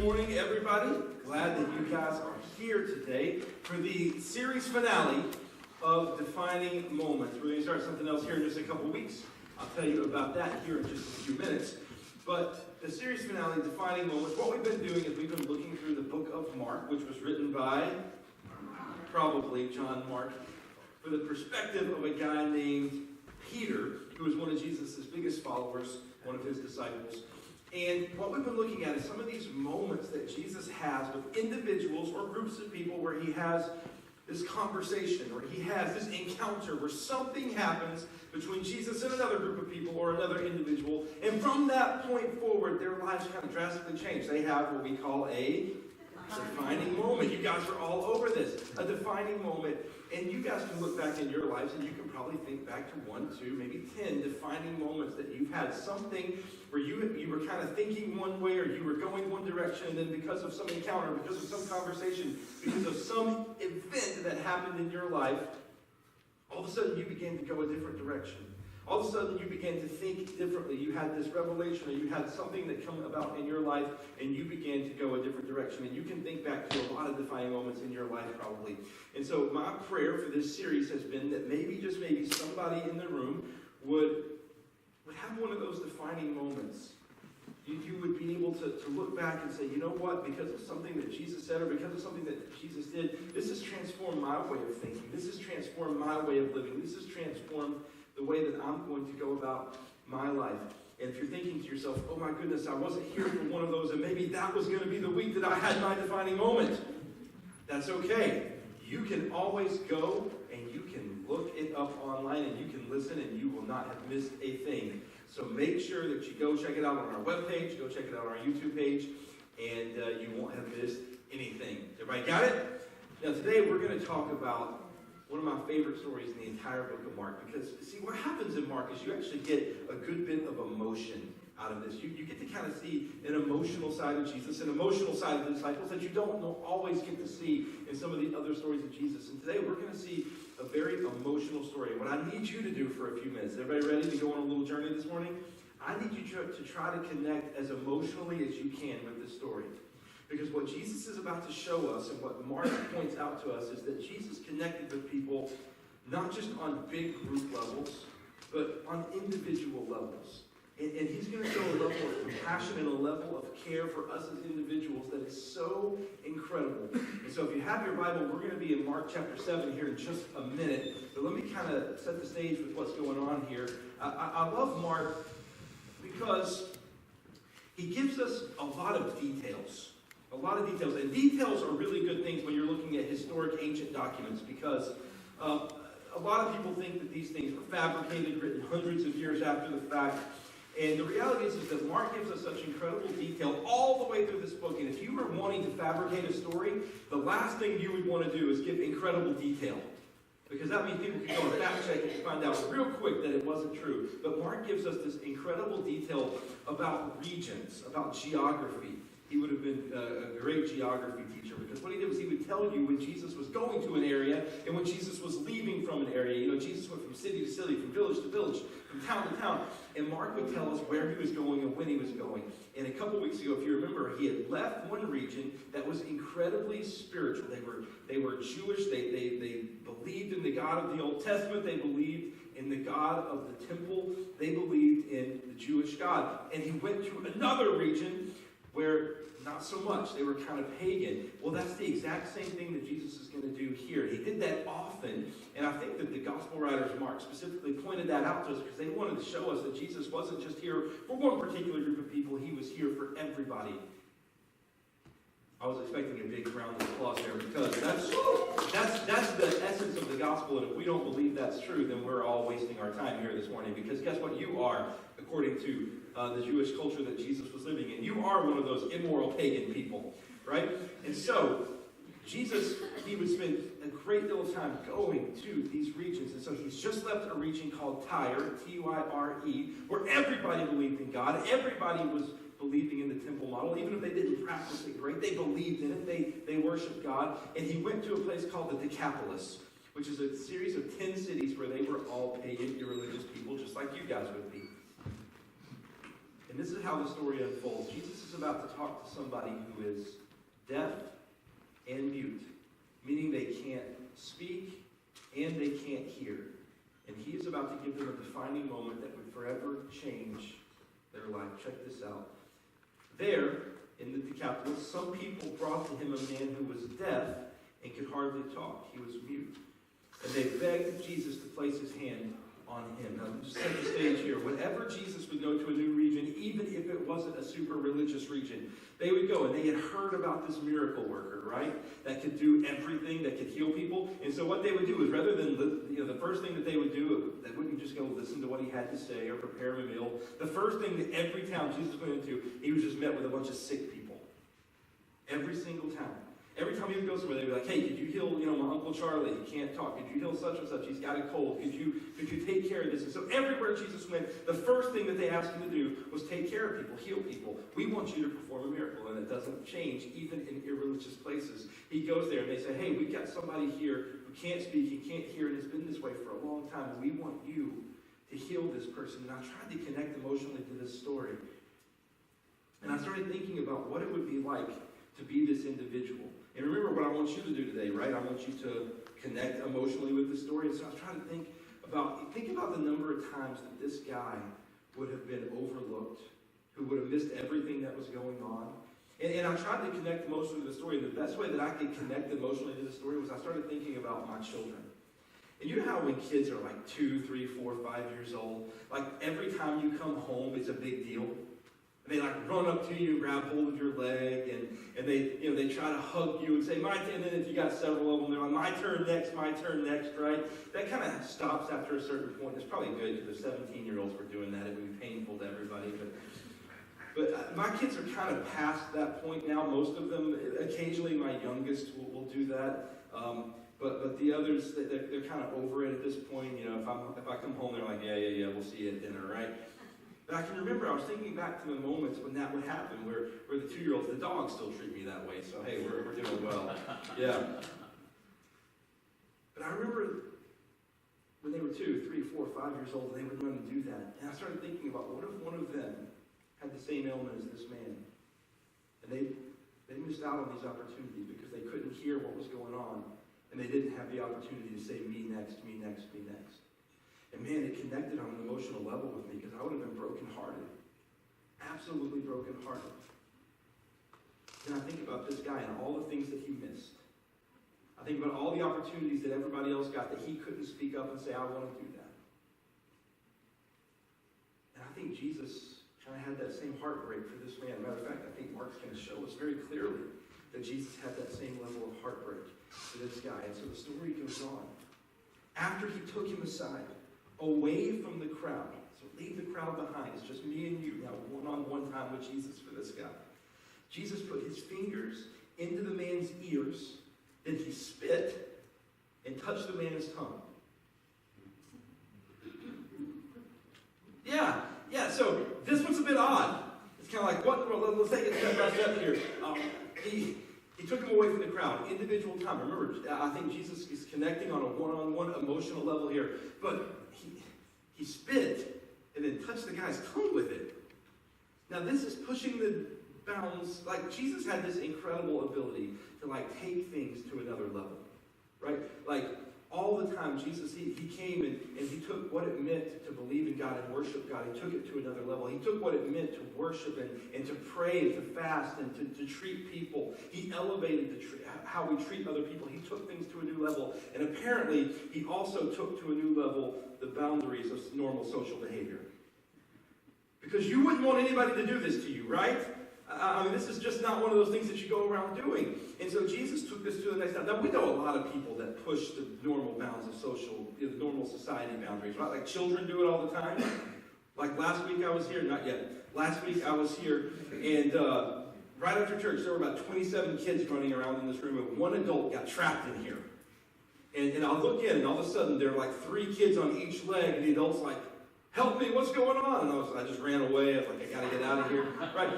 morning, everybody. Glad that you guys are here today for the series finale of Defining Moments. We're going to start something else here in just a couple weeks. I'll tell you about that here in just a few minutes. But the series finale, Defining Moments, what we've been doing is we've been looking through the book of Mark, which was written by probably John Mark, for the perspective of a guy named Peter, who was one of Jesus' biggest followers, one of his disciples. And what we've been looking at is some of these moments that Jesus has with individuals or groups of people where he has this conversation, or he has this encounter where something happens between Jesus and another group of people or another individual. And from that point forward, their lives kind of drastically change. They have what we call a defining moment. You guys are all over this. A defining moment. And you guys can look back in your lives and you can probably think back to 1, 2, maybe 10 defining moments that you've had. Something where you were kind of thinking one way or you were going one direction, and then because of some encounter, because of some conversation, because of some event that happened in your life, all of a sudden you began to go a different direction. All of a sudden you began to think differently. You had this revelation, or you had something that come about in your life, and you began to go a different direction. And you can think back to a lot of defining moments in your life probably. And so my prayer for this series has been that maybe, just maybe, somebody in the room would have one of those defining moments. You would be able to look back and say, you know what, because of something that Jesus said or because of something that Jesus did, this has transformed my way of thinking. This has transformed my way of living. This has transformed the way that I'm going to go about my life. And if you're thinking to yourself, oh my goodness, I wasn't here for one of those, and maybe that was going to be the week that I had my defining moment. That's okay. You can always go and you can look it up online and you can listen and you will not have missed a thing. So make sure that you go check it out on our webpage, go check it out on our YouTube page, and you won't have missed anything. Everybody got it? Now today we're going to talk about one of my favorite stories in the entire book of Mark, because see, what happens in Mark is you actually get a good bit of emotion out of this. You get to kind of see an emotional side of Jesus, an emotional side of the disciples that you don't always get to see in some of the other stories of Jesus. And today we're going to see a very emotional story. And what I need you to do for a few minutes, everybody ready to go on a little journey this morning? I need you to try to connect as emotionally as you can with this story. Because what Jesus is about to show us, and what Mark points out to us, is that Jesus connected with people not just on big group levels, but on individual levels. And he's going to show a level of compassion and a level of care for us as individuals that is so incredible. And so if you have your Bible, we're going to be in Mark chapter 7 here in just a minute. But let me kind of set the stage with what's going on here. I love Mark because he gives us a lot of details. A lot of details. And details are really good things when you're looking at historic ancient documents, because a lot of people think that these things were fabricated, written hundreds of years after the fact. And the reality is that Mark gives us such incredible detail all the way through this book. And if you were wanting to fabricate a story, the last thing you would want to do is give incredible detail. Because that means people can go and fact check it and find out real quick that it wasn't true. But Mark gives us this incredible detail about regions, about geography. He would have been a great geography teacher, because what he did was he would tell you when Jesus was going to an area and when Jesus was leaving from an area. You know, Jesus went from city to city, from village to village, from town to town. And Mark would tell us where he was going and when he was going. And a couple weeks ago, if you remember, he had left one region that was incredibly spiritual. They were Jewish. They believed in the God of the Old Testament. They believed in the God of the temple. They believed in the Jewish God. And he went to another region where not so much. They were kind of pagan. Well, that's the exact same thing that Jesus is going to do here. He did that often, and I think that the gospel writers, Mark, specifically pointed that out to us because they wanted to show us that Jesus wasn't just here for one particular group of people. He was here for everybody. I was expecting a big round of applause there, because that's the essence of the gospel, and if we don't believe that's true, then we're all wasting our time here this morning, because guess what? You are, according to the Jewish culture that Jesus was living in, you are one of those immoral pagan people, right? And so, Jesus, he would spend a great deal of time going to these regions. And so he's just left a region called Tyre, T-Y-R-E, where everybody believed in God. Everybody was believing in the temple model. Even if they didn't practice it great, they believed in it. They worshiped God. And he went to a place called the Decapolis, which is a series of 10 cities where they were all pagan, irreligious people, just like you guys would be. And this is how the story unfolds. Jesus is about to talk to somebody who is deaf and mute, meaning they can't speak and they can't hear. And he is about to give them a defining moment that would forever change their life. Check this out. There, in the Decapolis, some people brought to him a man who was deaf and could hardly talk. He was mute. And they begged Jesus to place his hand on him. Now, just set the stage here. Whenever Jesus would go to a new region, even if it wasn't a super religious region, they would go, and they had heard about this miracle worker, right? That could do everything, that could heal people. And so what they would do is, rather than, the first thing that they would do, they wouldn't just go listen to what he had to say or prepare him a meal. The first thing that every town Jesus went into, he was just met with a bunch of sick people. Every single town. Every time he would go somewhere, they'd be like, hey, could you heal, my Uncle Charlie? He can't talk. Could you heal such and such? He's got a cold. Could you take care of this? And so everywhere Jesus went, the first thing that they asked him to do was take care of people, heal people. We want you to perform a miracle, and it doesn't change even in irreligious places. He goes there, and they say, hey, we've got somebody here who can't speak, he can't hear, and it's been this way for a long time, and we want you to heal this person. And I tried to connect emotionally to this story. And I started thinking about what it would be like to be this individual. And remember what I want you to do today, right? I want you to connect emotionally with the story. And so I was trying to think about the number of times that this guy would have been overlooked, who would have missed everything that was going on. And I tried to connect emotionally to the story. And the best way that I could connect emotionally to the story was I started thinking about my children. And you know how when kids are like 2, 3, 4, 5 years old, like every time you come home, it's a big deal. They like run up to you, grab hold of your leg, and they try to hug you and say, my turn. And then if you got several of them, they're like, my turn next, right? That kind of stops after a certain point. It's probably good because the 17-year-olds were doing that. It would be painful to everybody. But my kids are kind of past that point now. Most of them, occasionally my youngest will do that. But the others, they're kind of over it at this point. If I come home, they're like, yeah, we'll see you at dinner, right? But I can remember, I was thinking back to the moments when that would happen, where the 2-year-olds, the dogs still treat me that way, so hey, we're doing well. Yeah. But I remember when they were 2, 3, 4, 5 years old, and they would run and do that. And I started thinking about, what if one of them had the same ailment as this man? And they missed out on these opportunities because they couldn't hear what was going on, and they didn't have the opportunity to say, me next, me next, me next. And man, it connected on an emotional level with me because I would have been brokenhearted. Absolutely brokenhearted. And I think about this guy and all the things that he missed. I think about all the opportunities that everybody else got that he couldn't speak up and say, I want to do that. And I think Jesus kind of had that same heartbreak for this man. Matter of fact, I think Mark's going to show us very clearly that Jesus had that same level of heartbreak for this guy. And so the story goes on. After he took him aside, away from the crowd. So leave the crowd behind. It's just me and you now, one-on-one time with Jesus for this guy. Jesus put his fingers into the man's ears, then he spit and touched the man's tongue. Yeah, so this one's a bit odd. It's kind of like, what? Well, let's take it step by step here. He took him away from the crowd, individual time. Remember, I think Jesus is connecting on a one-on-one emotional level here. But he spit and then touched the guy's tongue with it. Now this is pushing the bounds. Like Jesus had this incredible ability to take things to another level, right? Like all the time, Jesus, he came and he took what it meant to believe in God and worship God. He took it to another level. He took what it meant to worship and to pray and to fast and to treat people. He elevated how we treat other people. He took things to a new level. And apparently, he also took to a new level the boundaries of normal social behavior. Because you wouldn't want anybody to do this to you, right? This is just not one of those things that you go around doing. And so Jesus took this to the next level. Now, we know a lot of people that push the normal bounds of the normal society boundaries, right? Like children do it all the time. Like last week I was here, not yet. Last week I was here, and right after church, there were about 27 kids running around in this room, and one adult got trapped in here. And I look in, and all of a sudden, there are like 3 kids on each leg, and the adult's like, help me, what's going on? And I just ran away. I was like, I got to get out of here. Right?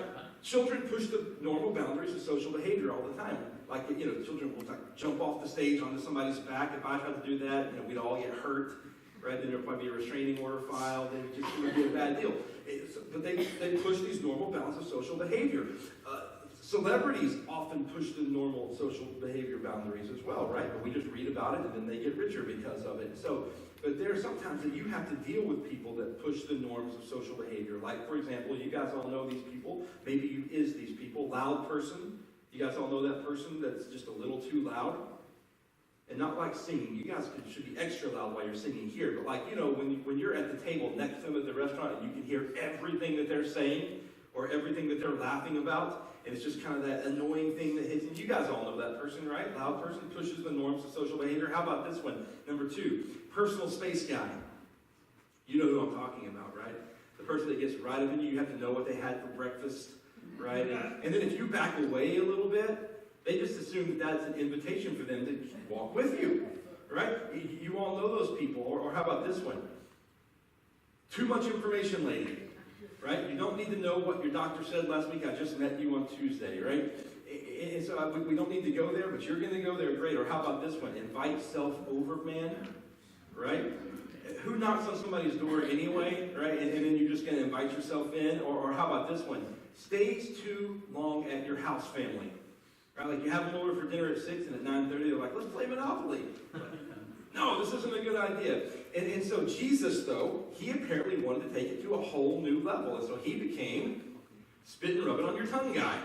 Children push the normal boundaries of social behavior all the time. Like, children will jump off the stage onto somebody's back. If I tried to do that, we'd all get hurt. Right? Then there would probably be a restraining order filed, and it would be a bad deal. But they push these normal bounds of social behavior. Celebrities often push the normal social behavior boundaries as well, right? But we just read about it and then they get richer because of it. But there are sometimes that you have to deal with people that push the norms of social behavior. Like, for example, you guys all know these people. Maybe you is these people. Loud person. You guys all know that person that's just a little too loud. And not like singing. You guys should be extra loud while you're singing here. But like, when you're at the table next to them at the restaurant and you can hear everything that they're saying or everything that they're laughing about, and it's just kind of that annoying thing that hits you. You guys all know that person, right? Loud person pushes the norms of social behavior. How about this one? Number 2, personal space guy. You know who I'm talking about, right? The person that gets right up in you. You have to know what they had for breakfast, right? And then if you back away a little bit, they just assume that that's an invitation for them to walk with you, right? You all know those people. Or how about this one? Too much information lady. Right? You don't need to know what your doctor said last week. I just met you on Tuesday, right? And so we don't need to go there, but you're going to go there. Great. Or how about this one? Invite self over man, right? Who knocks on somebody's door anyway, right? And then you're just going to invite yourself in. Or how about this one? Stays too long at your house family, right? Like you have them over for dinner at 6 and at 9:30 they're like, let's play Monopoly. No, this isn't a good idea. And so Jesus, though, he apparently wanted to take it to a whole new level. And so he became spit and rub it on your tongue guy.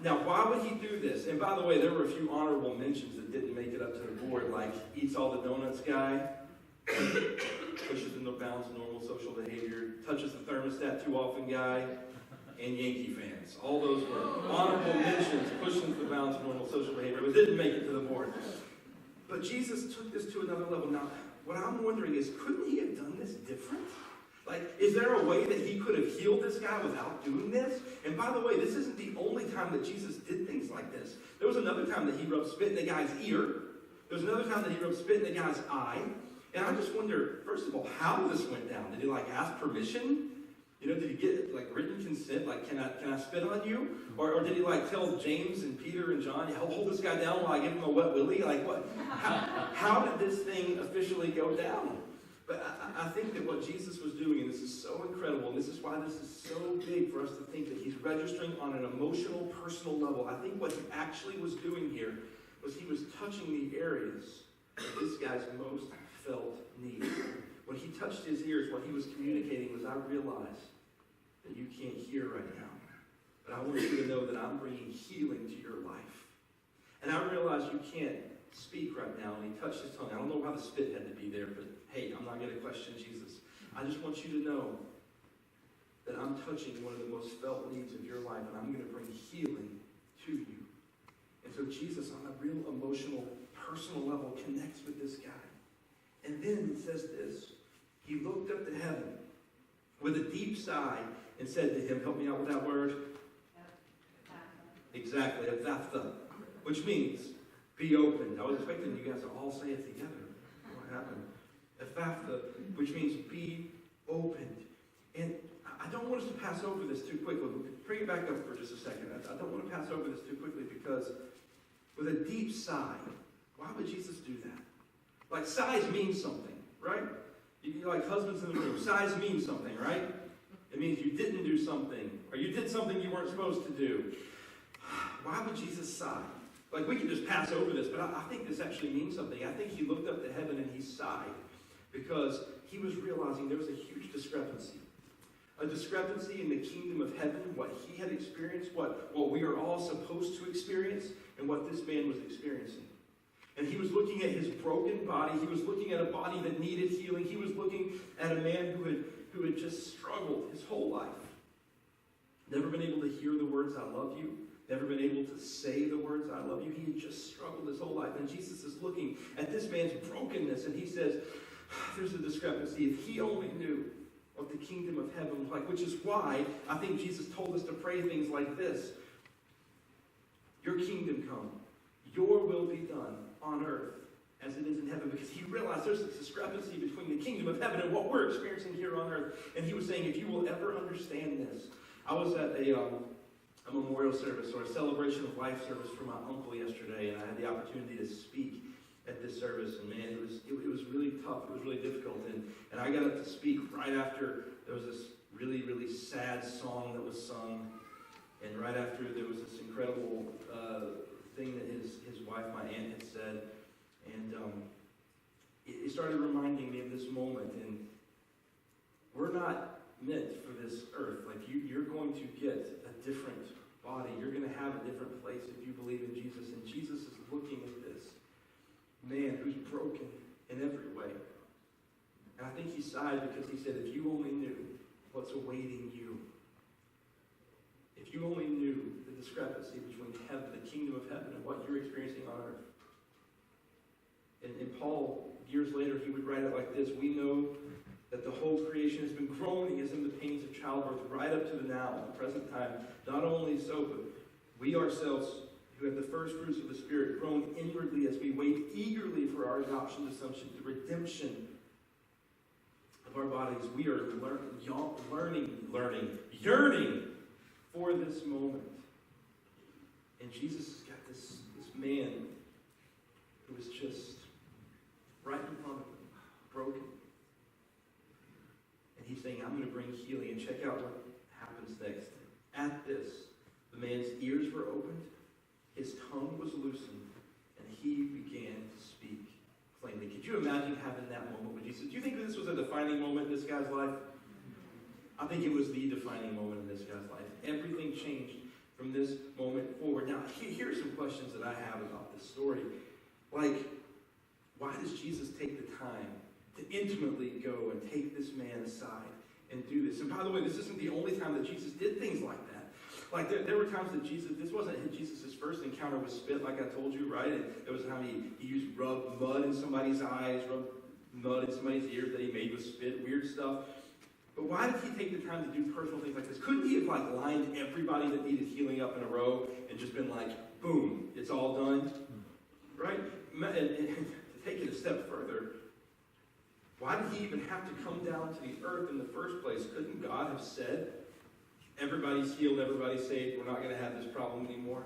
Now, why would he do this? And by the way, there were a few honorable mentions that didn't make it up to the board, like eats all the donuts guy, pushes in the bounds of normal social behavior, touches the thermostat too often guy, and Yankee fans. All those were honorable mentions, pushing the bounds of normal social behavior, but didn't make it to the board. But Jesus took this to another level. Now, what I'm wondering is, couldn't he have done this different? Like, is there a way that he could have healed this guy without doing this? And by the way, this isn't the only time that Jesus did things like this. There was another time that he rubbed spit in the guy's ear. There was another time that he rubbed spit in the guy's eye. And I just wonder, first of all, how this went down. Did he, ask permission? Did he get, written consent? Can I spit on you? Or did he, tell James and Peter and John, hold this guy down while I give him a wet willy? What? How did this thing officially go down? But I think that what Jesus was doing, and this is so incredible, and this is why this is so big for us to think that he's registering on an emotional, personal level. I think what he actually was doing here was he was touching the areas that this guy's most felt need. When he touched his ears, what he was communicating was, I realize that you can't hear right now, but I want you to know that I'm bringing healing to your life. And I realize you can't speak right now. And he touched his tongue. I don't know how the spit had to be there, but hey, I'm not going to question Jesus. I just want you to know that I'm touching one of the most felt needs of your life, and I'm going to bring healing to you. And so Jesus, on a real emotional, personal level, connects with this guy. And then it says this. He looked up to heaven with a deep sigh and said to him, help me out with that word. Exactly, Ephatha, which means be opened. I was expecting you guys to all say it together. What happened? Ephatha, which means be opened. And I don't want us to pass over this too quickly. Bring it back up for just a second. I don't want to pass over this too quickly because with a deep sigh, why would Jesus do that? Sighs mean something, right? Husbands in the room, sighs mean something, right? It means you didn't do something, or you did something you weren't supposed to do. Why would Jesus sigh? We can just pass over this, but I think this actually means something. I think he looked up to heaven and he sighed because he was realizing there was a huge discrepancy. A discrepancy in the kingdom of heaven, what he had experienced, what we are all supposed to experience, and what this man was experiencing. And he was looking at his broken body. He was looking at a body that needed healing. He was looking at a man who had just struggled his whole life. Never been able to hear the words, I love you. Never been able to say the words, I love you. He had just struggled his whole life. And Jesus is looking at this man's brokenness, and he says, there's a discrepancy. If he only knew what the kingdom of heaven was like, which is why I think Jesus told us to pray things like this. Your kingdom come. Your will be done on earth as it is in heaven, because he realized there's this discrepancy between the kingdom of heaven and what we're experiencing here on earth. And he was saying, if you will ever understand this. I was at a memorial service or a celebration of life service for my uncle yesterday, and I had the opportunity to speak at this service, and man, it was really tough. It was really difficult, and I got up to speak right after there was this really sad song that was sung. And right after, there was this incredible thing that his wife, my aunt, had said. And it started reminding me of this moment. And we're not meant for this earth. Like, you're going to get a different body. You're going to have a different place if you believe in Jesus. And Jesus is looking at this man who's broken in every way. And I think he sighed because he said, if you only knew what's awaiting you, if you only knew the discrepancy between heaven, the kingdom of heaven, and what you're experiencing on earth. And Paul, years later, he would write it like this: we know that the whole creation has been groaning as in the pains of childbirth right up to the now, the present time. Not only so, but we ourselves, who have the first fruits of the Spirit, groan inwardly as we wait eagerly for our adoption to sonship, the redemption of our bodies. We are yearning for this moment. And Jesus has got this man who is just right in front of him, broken. And he's saying, I'm going to bring healing. And check out what happens next. At this, the man's ears were opened, his tongue was loosened, and he began to speak plainly. Could you imagine having that moment with Jesus? Do you think this was a defining moment in this guy's life? I think it was the defining moment in this guy's life. Everything changed from this moment forward. Now, here's some questions that I have about this story. Like, why does Jesus take the time to intimately go and take this man aside and do this? And by the way, this isn't the only time that Jesus did things like that. Like, there were times that this wasn't Jesus' first encounter with spit, like I told you, right? And there was a time he used rubbed mud in somebody's eyes, rubbed mud in somebody's ears that he made with spit, weird stuff. But why did he take the time to do personal things like this? Couldn't he have lined everybody that needed healing up in a row and just been like, boom, it's all done? Right? And to take it a step further, why did he even have to come down to the earth in the first place? Couldn't God have said, everybody's healed, everybody's saved, we're not going to have this problem anymore?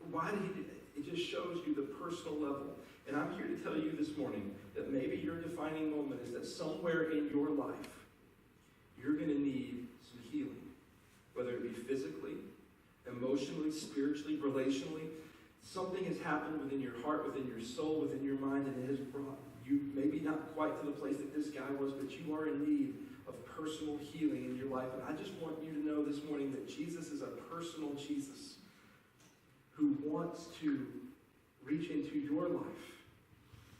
Why did he do that? It just shows you the personal level. And I'm here to tell you this morning that maybe your defining moment is that somewhere in your life, you're going to need some healing. Whether it be physically, emotionally, spiritually, relationally. Something has happened within your heart, within your soul, within your mind, and it has brought you maybe not quite to the place that this guy was, but you are in need of personal healing in your life. And I just want you to know this morning that Jesus is a personal Jesus who wants to reach into your life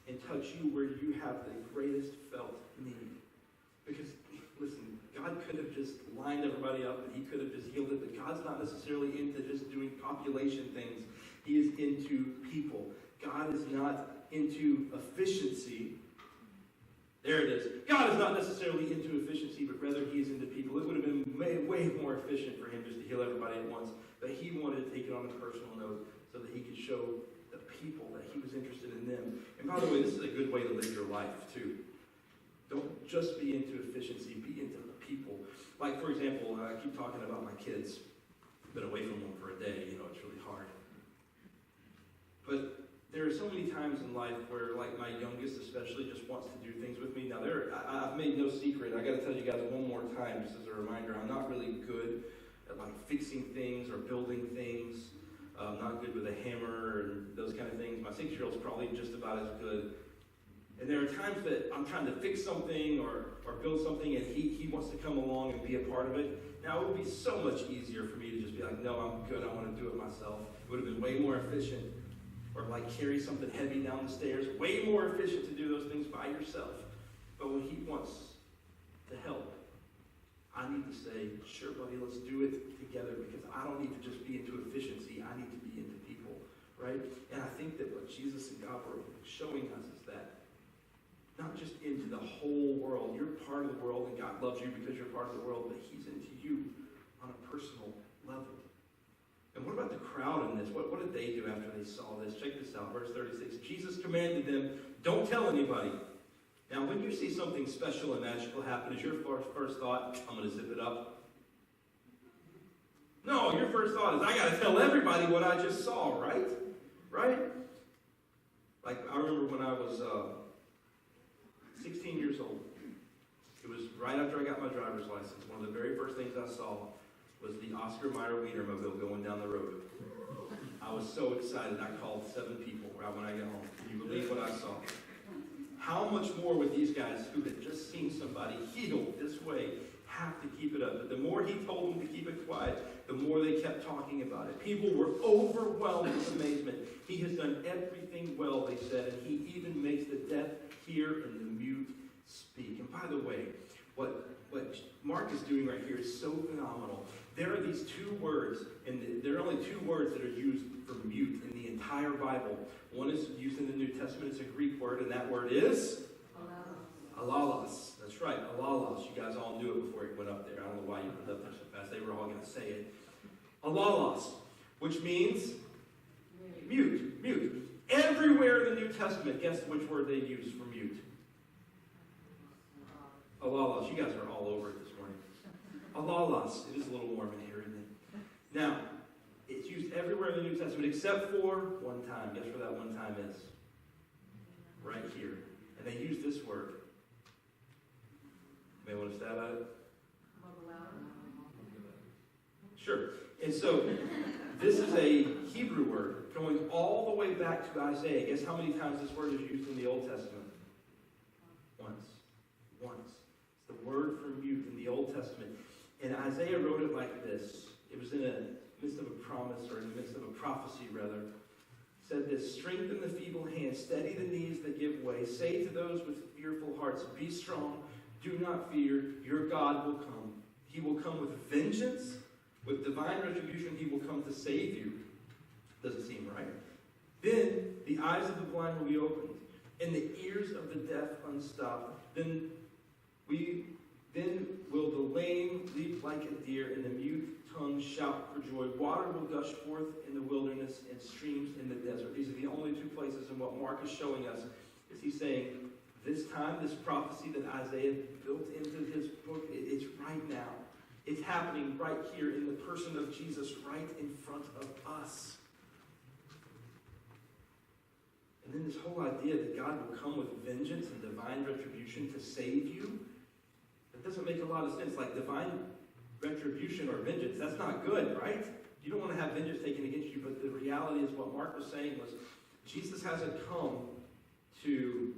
and touch you where you have the greatest felt need. Because, listen, God could have just lined everybody up and he could have just healed it, but God's not necessarily into just doing population things. He is into people. God is not into efficiency. There it is. God is not necessarily into efficiency, but rather he is into people. It would have been way more efficient for him just to heal everybody at once, but he wanted to take it on a personal note so that he could show the people that he was interested in them. And by the way, this is a good way to live your life, too. Don't just be into efficiency, be into the people. Like, for example, I keep talking about my kids. I've been away from them for a day, it's really hard. But there are so many times in life where, like, my youngest especially just wants to do things with me. Now, I've made no secret. I got to tell you guys one more time, just as a reminder, I'm not really good at, fixing things or building things. I'm not good with a hammer and those kind of things. My 6-year-old's probably just about as good. And there are times that I'm trying to fix something or build something, and he wants to come along and be a part of it. Now, it would be so much easier for me to just be like, no, I'm good. I want to do it myself. It would have been way more efficient. Or carry something heavy down the stairs. Way more efficient to do those things by yourself. But when he wants to help, I need to say, sure, buddy, let's do it together, because I don't need to just be into efficiency. I need to be into people, right? And I think that what Jesus and God were showing us is that not just into the whole world. You're part of the world, and God loves you because you're part of the world, but he's into you on a personal level. And what about the crowd in this? What did they do after they saw this? Check this out, verse 36. Jesus commanded them, don't tell anybody. Now, when you see something special and magical happen, is your first thought, I'm going to zip it up? No, your first thought is, I got to tell everybody what I just saw, right? Right? I remember when I was 16 years old. It was right after I got my driver's license. One of the very first things I saw was the Oscar Mayer Wienermobile going down the road. I was so excited, I called 7 people right when I got home. Can you believe what I saw? How much more would these guys who had just seen somebody healed this way have to keep it up? But the more he told them to keep it quiet, the more they kept talking about it. People were overwhelmed with amazement. He has done everything well, they said, and he even makes the deaf hear and the mute speak. And by the way, what Mark is doing right here is so phenomenal. There are these 2 words, and there are only 2 words that are used for mute in the entire Bible. One is used in the New Testament. It's a Greek word, and that word is? Alalos. That's right, alalos. You guys all knew it before it went up there. I don't know why you put it up there so fast. They were all going to say it. Alalos, which means mute. Mute. Everywhere in the New Testament, guess which word they use for mute? Alalos. You guys are all over it this morning. Alalos. It is a little warm in here, isn't it? Now, it's used everywhere in the New Testament except for one time. Guess where that one time is? Right here. And they use this word. You may want to stab at it? Sure. And so, this is a Hebrew word going all the way back to Isaiah. Guess how many times this word is used in the Old Testament? Once. It's the word for mute in the Old Testament. And Isaiah wrote it like this. It was in the midst of a promise, or in the midst of a prophecy, rather. It said this: strengthen the feeble hands, steady the knees that give way. Say to those with fearful hearts, be strong, do not fear, your God will come. He will come with vengeance, with divine retribution. He will come to save you. Doesn't seem right. Then the eyes of the blind will be opened, and the ears of the deaf unstopped. Then will the lame leap like a deer, and the mute tongue shout for joy. Water will gush forth in the wilderness and streams in the desert. These are the only 2 places in what Mark is showing us. Is he saying, this time, this prophecy that Isaiah built into his book, it's right now. It's happening right here in the person of Jesus, right in front of us. And then this whole idea that God will come with vengeance and divine retribution to save you, that doesn't make a lot of sense. Like divine retribution or vengeance, that's not good, right? You don't want to have vengeance taken against you, but the reality is what Mark was saying was Jesus hasn't come to,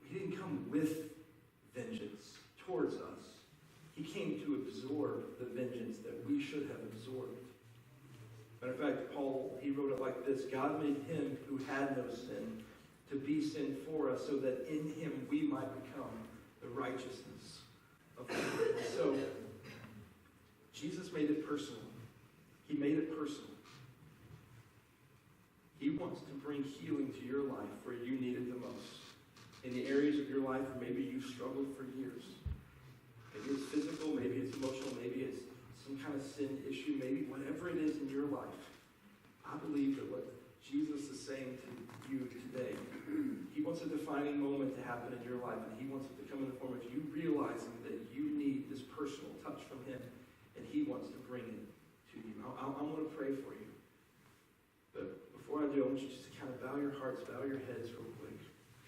he didn't come with vengeance towards us. He came to absorb the vengeance that we should have absorbed. Matter of fact, Paul, he wrote it like this: God made him who had no sin to be sin for us, so that in him we might become the righteousness of God. So, Jesus made it personal. He made it personal. He wants to bring healing to your life where you need it the most. In the areas of your life where maybe you've struggled for years. Maybe it's physical, maybe it's emotional, maybe it's some kind of sin issue, maybe whatever it is in your life. I believe that what Jesus is saying to you today, he wants a defining moment to happen in your life, and he wants it to come in the form of you realizing that you need this personal touch from him, and he wants to bring it to you. I want to pray for you. But before I do, I want you just to kind of bow your hearts, bow your heads real quick.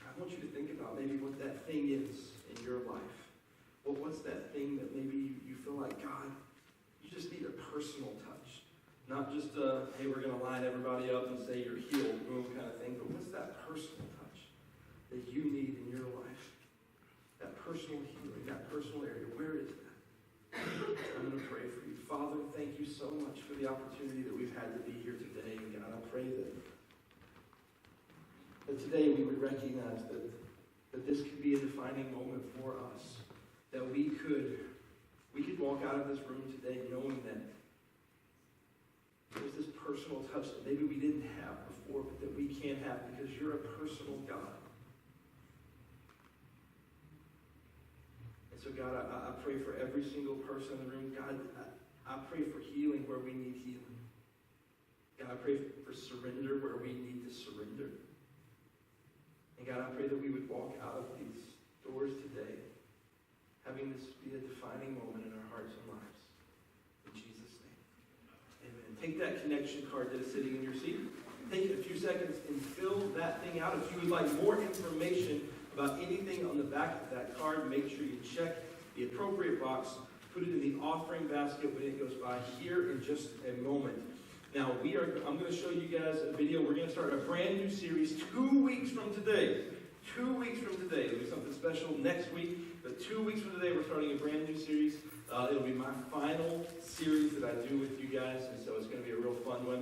I want you to think about maybe what that thing is in your life. Well, what's that thing that maybe you feel like, God, you just need a personal touch. Not just hey, we're going to line everybody up and say you're healed, boom, kind of thing. But what's that personal touch that you need in your life? That personal healing, that personal area. Where is that? I'm going to pray for you. Father, thank you so much for the opportunity that we've had to be here today. And God, I pray that today we would recognize that this could be a defining moment for us. That we could walk out of this room today knowing that there's this personal touch that maybe we didn't have before, but that we can have because you're a personal God. And so, God, I pray for every single person in the room. God, I pray for healing where we need healing. God, I pray for surrender where we need to surrender. And God, I pray that we would walk out of these doors today having this be a defining moment in our hearts and lives. In Jesus' name. Amen. Take that connection card that is sitting in your seat. Take a few seconds and fill that thing out. If you would like more information about anything on the back of that card, make sure you check the appropriate box, put it in the offering basket when it goes by here in just a moment. Now, I'm going to show you guys a video. We're going to start a brand new series 2 weeks from today. 2 weeks from today. It'll be something special next week, but 2 weeks from today, we're starting a brand new series. It'll be my final series that I do with you guys, and so it's going to be a real fun one.